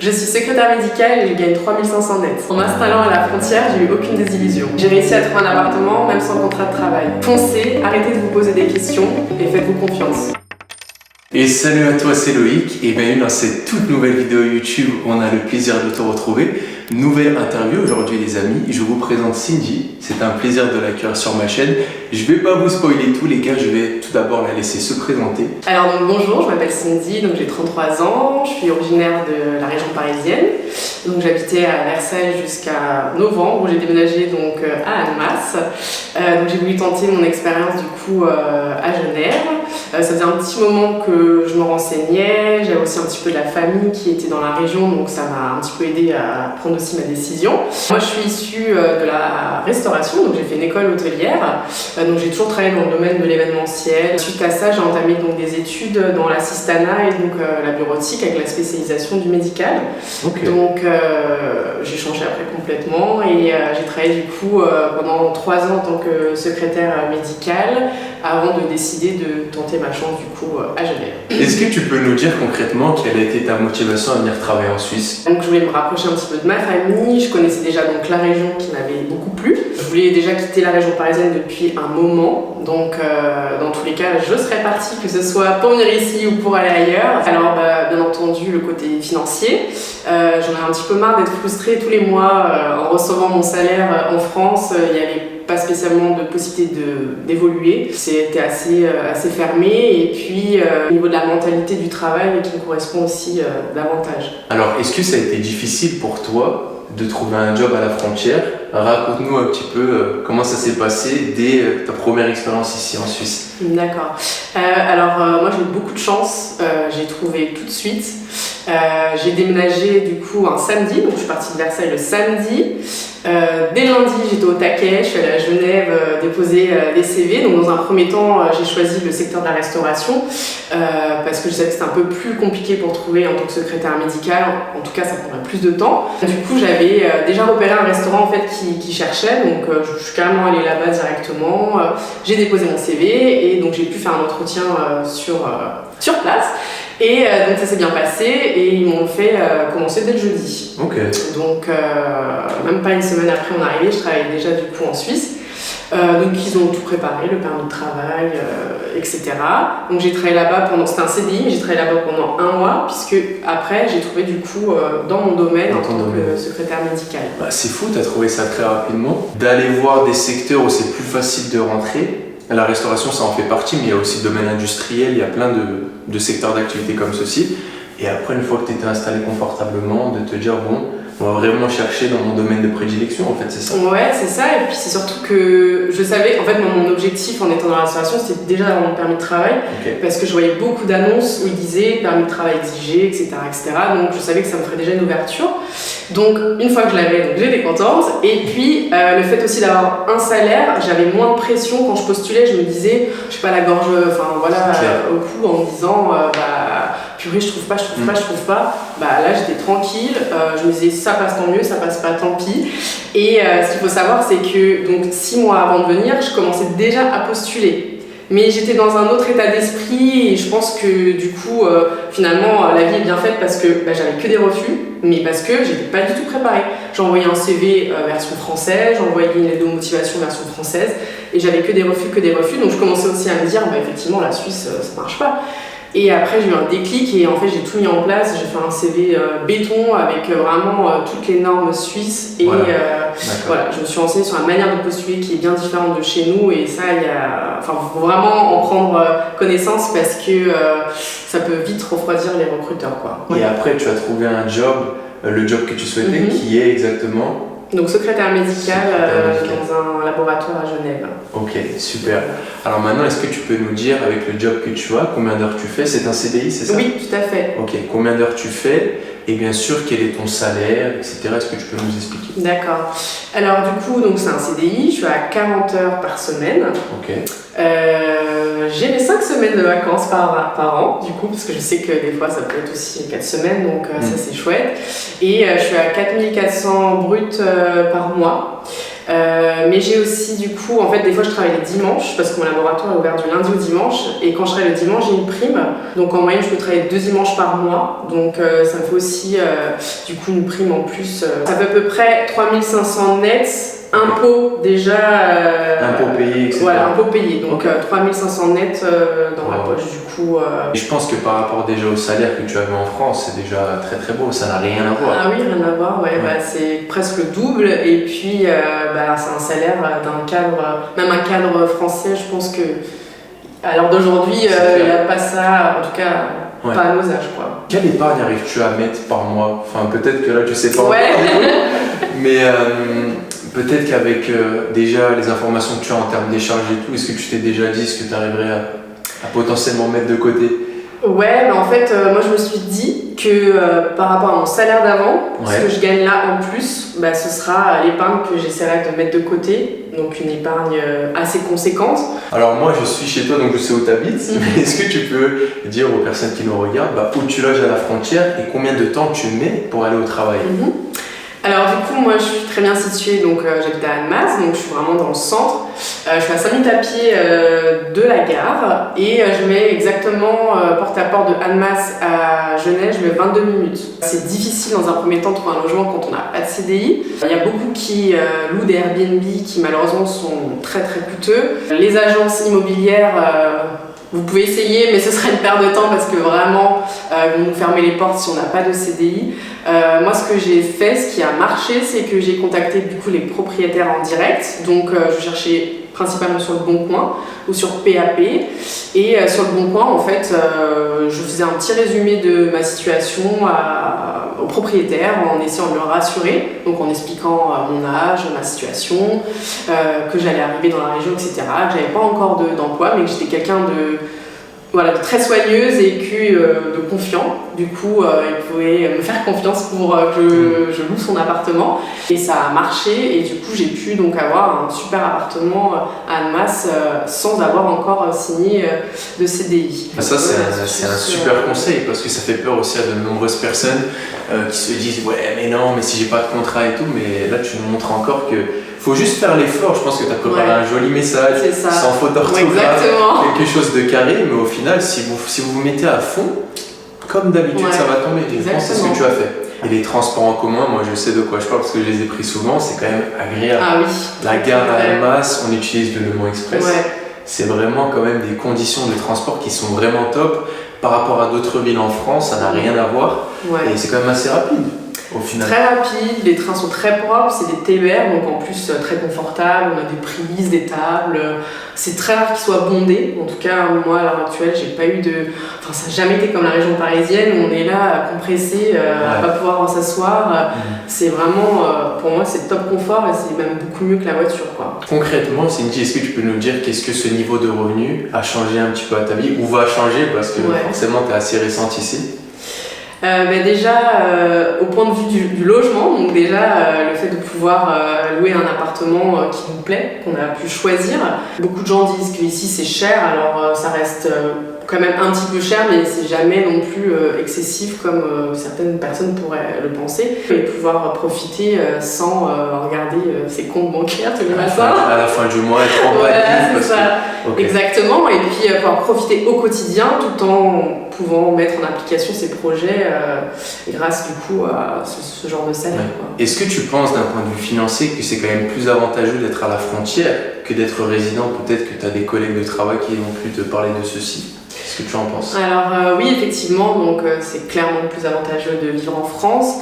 Je suis secrétaire médicale et je gagne 3500 net. En m'installant à la frontière, j'ai eu aucune désillusion. J'ai réussi à trouver un appartement, même sans contrat de travail. Foncez, arrêtez de vous poser des questions et faites-vous confiance. Et salut à toi, c'est Loïc et bienvenue dans cette toute nouvelle vidéo YouTube où on a le plaisir de te retrouver. Nouvelle interview aujourd'hui les amis, je vous présente Cindy, c'est un plaisir de l'accueillir sur ma chaîne. Je vais pas vous spoiler tout les gars, je vais tout d'abord la laisser se présenter. Alors donc bonjour, je m'appelle Cindy, donc j'ai 33 ans, je suis originaire de la région parisienne. Donc j'habitais à Versailles jusqu'à novembre où j'ai déménagé donc à Annemasse. Donc j'ai voulu tenter mon expérience du coup à Genève. Ça faisait un petit moment que je me renseignais, j'avais aussi un petit peu de la famille qui était dans la région, donc ça m'a un petit peu aidé à prendre aussi ma décision. Moi je suis issue de la restauration, donc j'ai fait une école hôtelière, donc j'ai toujours travaillé dans le domaine de l'événementiel. Suite à ça j'ai entamé donc des études dans l'assistanat et donc la bureautique avec la spécialisation du médical. Okay. Donc j'ai changé après complètement et j'ai travaillé du coup pendant 3 ans en tant que secrétaire médicale avant de décider de tenter ma chance du coup à Genève. Est-ce que tu peux nous dire concrètement quelle a été ta motivation à venir travailler en Suisse? Donc je voulais me rapprocher un petit peu de ma famille, je connaissais déjà donc la région qui m'avait beaucoup plu. Je voulais déjà quitter la région parisienne depuis un moment, donc dans tous les cas je serais partie, que ce soit pour venir ici ou pour aller ailleurs. Alors bien entendu le côté financier, j'en ai un petit peu marre d'être frustrée tous les mois en recevant mon salaire en France, il y avait pas spécialement de possibilité d'évoluer, c'était assez fermé et puis au niveau de la mentalité du travail qui me correspond aussi davantage. Alors est-ce que ça a été difficile pour toi de trouver un job à la frontière? Raconte-nous un petit peu comment ça s'est passé dès ta première expérience ici en Suisse. D'accord. Alors moi j'ai eu beaucoup de chance, j'ai trouvé tout de suite. J'ai déménagé du coup un samedi, donc je suis partie de Versailles le samedi. Dès lundi j'étais au taquet, je suis allée à Genève déposer des CV. Donc dans un premier temps j'ai choisi le secteur de la restauration parce que je savais que c'était un peu plus compliqué pour trouver en tant que secrétaire médical, en tout cas ça prendrait plus de temps. Du coup j'avais déjà repéré un restaurant en fait qui cherchait, donc je suis carrément allée là-bas directement. J'ai déposé mon CV et donc j'ai pu faire un entretien sur place. Et donc ça s'est bien passé et ils m'ont fait commencer dès le jeudi. Okay. Donc même pas une semaine après on est arrivé, je travaillais déjà du coup en Suisse. Donc ils ont tout préparé, le permis de travail, etc. Donc j'ai travaillé là-bas c'était un CDI, mais j'ai travaillé là-bas pendant 1 mois, puisque après j'ai trouvé du coup dans mon domaine en tant que secrétaire médical. Bah, c'est fou, tu as trouvé ça très rapidement. D'aller voir des secteurs où c'est plus facile de rentrer. La restauration ça en fait partie, mais il y a aussi le domaine industriel, il y a plein de secteurs d'activité comme ceci. Et après une fois que tu étais installé confortablement, de te dire bon, on va vraiment chercher dans mon domaine de prédilection, en fait, c'est ça? Ouais, c'est ça, et puis c'est surtout que je savais, en fait, mon objectif en étant dans la restauration, c'était déjà d'avoir mon permis de travail, okay. Parce que je voyais beaucoup d'annonces où ils disaient permis de travail exigé, etc., etc., donc je savais que ça me ferait déjà une ouverture. Donc, une fois que je l'avais, donc j'étais contente, et puis le fait aussi d'avoir un salaire, j'avais moins de pression quand je postulais, je me disais, je sais pas, la gorge, enfin voilà, au cou, en me disant, purée, je trouve pas. Bah là, j'étais tranquille, je me disais, ça passe tant mieux, ça passe pas tant pis. Et ce qu'il faut savoir, c'est que donc 6 mois avant de venir, je commençais déjà à postuler. Mais j'étais dans un autre état d'esprit et je pense que du coup, finalement, la vie est bien faite parce que j'avais que des refus, mais parce que j'étais pas du tout préparée. J'ai envoyé un CV version française, j'ai envoyé une lettre de motivation version française et j'avais que des refus. Donc je commençais aussi à me dire, effectivement, la Suisse, ça marche pas. Et après j'ai eu un déclic et en fait j'ai tout mis en place, j'ai fait un CV béton avec vraiment toutes les normes suisses et voilà, je me suis renseignée sur la manière de postuler qui est bien différente de chez nous et ça faut vraiment en prendre connaissance parce que ça peut vite refroidir les recruteurs quoi. Et après tu as trouvé un job, le job que tu souhaitais qui est exactement? Donc secrétaire médical dans un laboratoire à Genève. Ok, super. Alors maintenant, est-ce que tu peux nous dire avec le job que tu as, combien d'heures tu fais? C'est un CDI, c'est ça? Oui, tout à fait. Ok, combien d'heures tu fais? Et bien sûr, quel est ton salaire, etc. Est-ce que tu peux nous expliquer? D'accord. Alors du coup, donc c'est un CDI, je suis à 40 heures par semaine. Ok. J'ai mes 5 semaines de vacances par an, du coup, parce que je sais que des fois ça peut être aussi 4 semaines, donc ça c'est chouette. Et je suis à 4400 bruts par mois. Mais j'ai aussi du coup, en fait, des fois je travaille les dimanches parce que mon laboratoire est ouvert du lundi au dimanche et quand je travaille le dimanche, j'ai une prime. Donc en moyenne, je peux travailler 2 dimanches par mois. Donc ça me fait aussi du coup une prime en plus. Ça fait à peu près 3500 nets. Impôts déjà. Impôts payés, etc. Voilà, impôts payés. Donc 3500 nets dans la poche, du coup. Et je pense que par rapport déjà au salaire que tu avais en France, c'est déjà très très beau, ça n'a rien à voir. Ah oui, rien à voir, ouais. Bah, c'est presque le double. Et puis, c'est un salaire d'un cadre, même un cadre français, je pense que. À l'heure d'aujourd'hui, il n'y a pas ça, en tout cas, pas à nos âges, quoi. Quelle épargne arrives-tu à mettre par mois? Enfin, peut-être que là, tu sais pas encore, mais peut-être qu'avec déjà les informations que tu as en termes d'échange et tout, est-ce que tu t'es déjà dit ce que tu arriverais à potentiellement mettre de côté? Ouais, mais en fait, moi je me suis dit que par rapport à mon salaire d'avant, ce que je gagne là en plus, ce sera l'épargne que j'essaierai de mettre de côté, donc une épargne assez conséquente. Alors moi je suis chez toi, donc je sais où tu habites, mais est-ce que tu peux dire aux personnes qui nous regardent où tu loges à la frontière et combien de temps tu mets pour aller au travail? Alors du coup, moi je suis très bien située, donc j'habite à Annemasse, donc je suis vraiment dans le centre. Je suis à 5 minutes à pied de la gare et je mets exactement porte à porte de Annemasse à Genève, je mets 22 minutes. C'est difficile dans un premier temps de trouver un logement quand on n'a pas de CDI. Il y a beaucoup qui louent des Airbnb qui malheureusement sont très très coûteux. Les agences immobilières, vous pouvez essayer, mais ce serait une perte de temps parce que vraiment, ils vont nous fermer les portes si on n'a pas de CDI. Moi, ce que j'ai fait, ce qui a marché, c'est que j'ai contacté du coup les propriétaires en direct. Donc, je cherchais principalement sur le Bon Coin ou sur PAP. Et sur le Bon Coin, en fait, je faisais un petit résumé de ma situation aux propriétaires en essayant de leur rassurer, donc en expliquant mon âge, ma situation, que j'allais arriver dans la région, etc., que j'avais pas encore d'emploi, mais que j'étais quelqu'un de très soigneuse et de confiant. Du coup, il pouvait me faire confiance pour que je loue son appartement. Et ça a marché et du coup, j'ai pu donc avoir un super appartement à Annemasse sans avoir encore signé de CDI. Ça, c'est un super conseil parce que ça fait peur aussi à de nombreuses personnes qui se disent « Ouais, mais non, mais si j'ai pas de contrat et tout », mais là, tu nous montres encore que faut juste faire l'effort. Je pense que tu as préparé un joli message, sans faute d'orthographe, quelque chose de carré, mais au final, si vous vous mettez à fond, comme d'habitude, ça va tomber. Je pense que c'est ce que tu as fait. Et les transports en commun, moi je sais de quoi je parle parce que je les ai pris souvent, c'est quand même agréable. Ah oui. La gare à Annemasse, on utilise le Le Mans Express. C'est vraiment quand même des conditions de transport qui sont vraiment top. Par rapport à d'autres villes en France, ça n'a rien à voir. Et c'est quand même assez rapide. Au final. Très rapide, les trains sont très propres, c'est des TER, donc en plus très confortables, on a des prises, des tables, c'est très rare qu'ils soient bondés. En tout cas, moi à l'heure actuelle, j'ai pas eu Enfin, ça n'a jamais été comme la région parisienne où on est là compressé, à pas pouvoir s'asseoir. C'est vraiment, pour moi, c'est top confort et c'est même beaucoup mieux que la voiture, quoi. Concrètement, Cindy, est-ce que tu peux nous dire qu'est-ce que ce niveau de revenu a changé un petit peu à ta vie ou va changer parce que forcément tu es assez récente ici? Déjà, au point de vue du logement, donc déjà le fait de pouvoir louer un appartement qui nous plaît, qu'on a pu choisir. Beaucoup de gens disent qu'ici c'est cher, alors ça reste quand même un petit peu cher, mais c'est jamais non plus excessif comme certaines personnes pourraient le penser. Et pouvoir profiter sans regarder ses comptes bancaires tous les matins. À la fin du mois, être en panique. Exactement, et puis pouvoir profiter au quotidien tout en pouvant mettre en application ses projets grâce du coup à ce genre de salaire. Est-ce que tu penses d'un point de vue financier que c'est quand même plus avantageux d'être à la frontière que d'être résident? Peut-être que tu as des collègues de travail qui vont plus te parler de ceci. Qu'est-ce que tu en penses? Alors oui, effectivement, donc c'est clairement plus avantageux de vivre en France.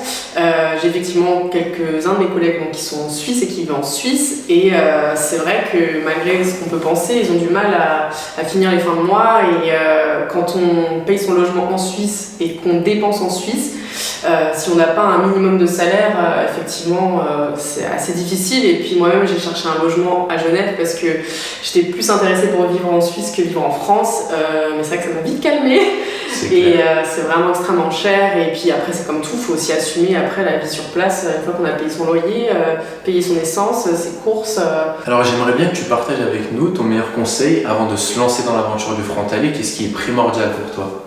J'ai effectivement quelques-uns de mes collègues qui sont en Suisse et qui vivent en Suisse et c'est vrai que malgré ce qu'on peut penser, ils ont du mal à finir les fins de mois et quand on paye son logement en Suisse et qu'on dépense en Suisse, si on n'a pas un minimum de salaire, effectivement, c'est assez difficile. Et puis moi-même, j'ai cherché un logement à Genève parce que j'étais plus intéressée pour vivre en Suisse que vivre en France. Mais c'est vrai que ça m'a vite calmée. Et c'est vraiment extrêmement cher. Et puis après, c'est comme tout, il faut aussi assumer après la vie sur place. Une fois qu'on a payé son loyer, payer son essence, ses courses. Alors j'aimerais bien que tu partages avec nous ton meilleur conseil avant de se lancer dans l'aventure du frontalier. Qu'est-ce qui est primordial pour toi?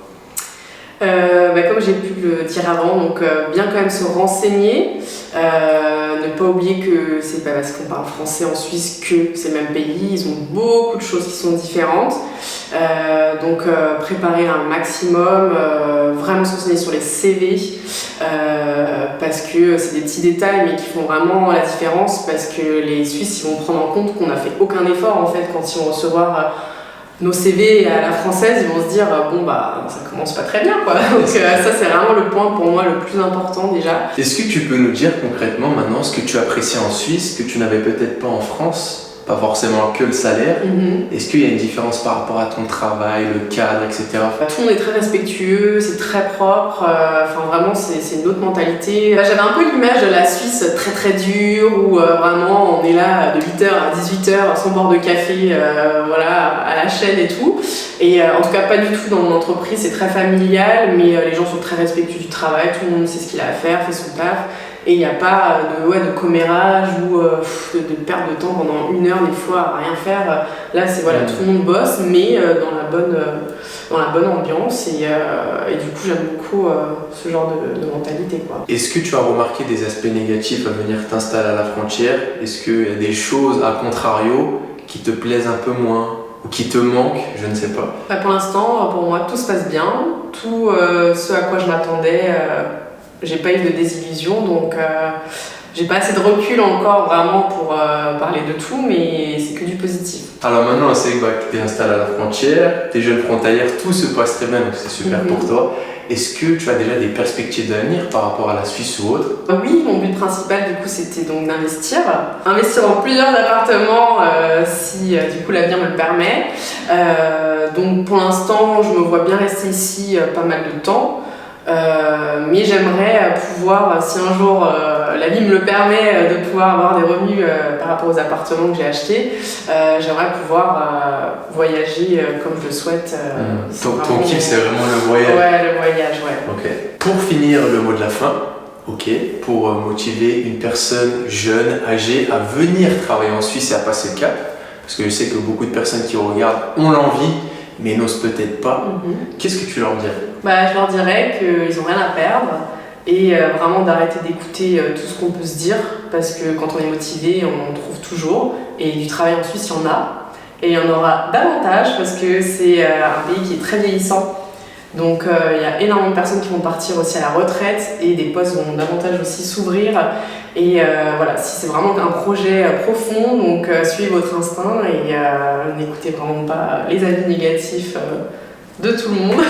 Comme j'ai pu le dire avant, donc bien quand même se renseigner, ne pas oublier que c'est pas parce qu'on parle français en Suisse que c'est le même pays, ils ont beaucoup de choses qui sont différentes. Préparer un maximum, vraiment se renseigner sur les CV, parce que c'est des petits détails mais qui font vraiment la différence, parce que les Suisses ils vont prendre en compte qu'on n'a fait aucun effort en fait quand ils vont recevoir nos CV à la française, ils vont se dire ça commence pas très bien quoi. Donc ça c'est vraiment le point pour moi le plus important déjà. Est-ce que tu peux nous dire concrètement maintenant ce que tu apprécies en Suisse, que tu n'avais peut-être pas en France? Pas forcément que le salaire. Est-ce qu'il y a une différence par rapport à ton travail, le cadre, etc.? Tout le monde est très respectueux, c'est très propre, vraiment c'est une autre mentalité. J'avais un peu l'image de la Suisse très très dure, où vraiment on est là de 8h à 18h sans boire de café, à la chaîne et tout. Et en tout cas pas du tout dans mon entreprise, c'est très familial, mais les gens sont très respectueux du travail, tout le monde sait ce qu'il a à faire, fait son taf. Et il n'y a pas de commérage ou de perte de temps pendant 1 heure des fois à rien faire. Là c'est tout le monde bosse mais dans la bonne ambiance et du coup j'aime beaucoup ce genre de mentalité quoi. Est-ce que tu as remarqué des aspects négatifs à venir t'installer à la frontière? Est-ce qu'il y a des choses à contrario qui te plaisent un peu moins ou qui te manquent? Je ne sais pas. Pour l'instant pour moi tout se passe bien, tout ce à quoi je m'attendais. J'ai pas eu de désillusion, donc j'ai pas assez de recul encore vraiment pour parler de tout, mais c'est que du positif. Alors maintenant, on sait que tu es installé à la frontière, tu es jeune frontalière, tout se passe très bien, donc c'est super pour toi. Est-ce que tu as déjà des perspectives d'avenir par rapport à la Suisse ou autre? Oui, mon but principal du coup c'était donc d'investir dans plusieurs appartements si du coup l'avenir me le permet. Donc pour l'instant, je me vois bien rester ici pas mal de temps. Mais j'aimerais pouvoir, si un jour la vie me le permet, de pouvoir avoir des revenus par rapport aux appartements que j'ai achetés, j'aimerais pouvoir voyager comme je le souhaite. Ton kiff c'est vraiment le voyage? Ouais, le voyage, ouais. Ok. Pour finir, le mot de la fin, pour motiver une personne jeune, âgée à venir travailler en Suisse et à passer le cap, parce que je sais que beaucoup de personnes qui regardent ont l'envie, mais n'osent peut-être pas. Qu'est-ce que tu leur dirais? Je leur dirais qu'ils n'ont rien à perdre et vraiment d'arrêter d'écouter tout ce qu'on peut se dire, parce que quand on est motivé, on en trouve toujours, et du travail en Suisse, il y en a, et il y en aura davantage parce que c'est un pays qui est très vieillissant. Donc il y a énormément de personnes qui vont partir aussi à la retraite et des postes vont davantage aussi s'ouvrir. Et si c'est vraiment un projet profond, donc suivez votre instinct et n'écoutez vraiment pas les avis négatifs de tout le monde.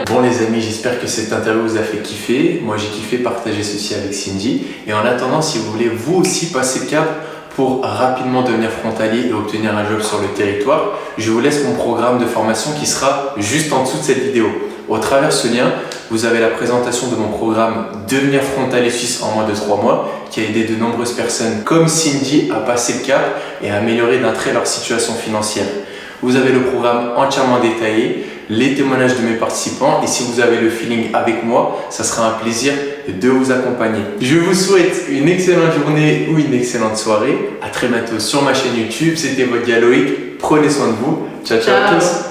Bon les amis, j'espère que cette interview vous a fait kiffer. Moi j'ai kiffé partager ceci avec Cindy. Et en attendant, si vous voulez vous aussi passer le cap pour rapidement devenir frontalier et obtenir un job sur le territoire, je vous laisse mon programme de formation qui sera juste en dessous de cette vidéo. Au travers de ce lien, vous avez la présentation de mon programme Devenir frontalier suisse en moins de 3 mois qui a aidé de nombreuses personnes comme Cindy à passer le cap et à améliorer d'un trait leur situation financière. Vous avez le programme entièrement détaillé, les témoignages de mes participants et si vous avez le feeling avec moi, ça sera un plaisir de vous accompagner. Je vous souhaite une excellente journée ou une excellente soirée. À très bientôt sur ma chaine YouTube. C'était votre gars Loïc. Prenez soin de vous. Ciao, ciao à tous.